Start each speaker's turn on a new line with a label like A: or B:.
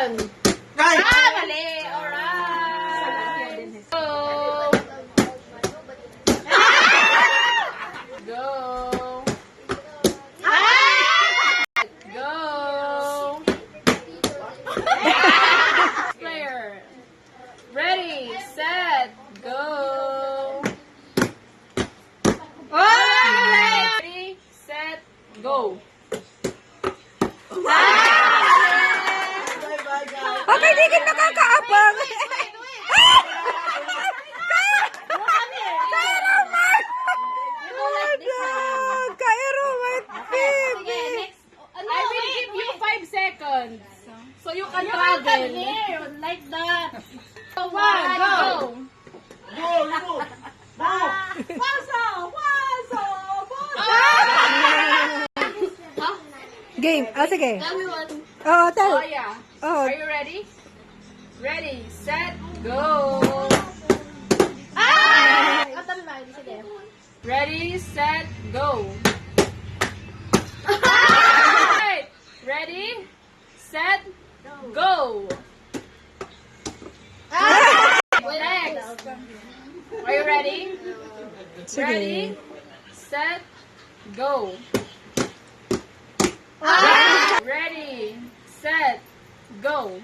A: Mali. Alright. Go. Go. Go. Player. Ready, set, go. Ready, set, go.
B: Okay, di ka nakakaabang.
A: I will give you 5 seconds. So you can travel.
C: Like that.
A: One, go.
B: Game. Oh, sige.
C: Tell me what.
B: Oh, tell.
A: Oh, yeah.
B: Oh.
A: Are you ready? Ready, set, go.
C: Tell me what. Sige.
A: Ready, set, go. Right. Ready, set, go. Next. Are you ready?
B: Sige.
A: Ready, set, go. Ready, set, go.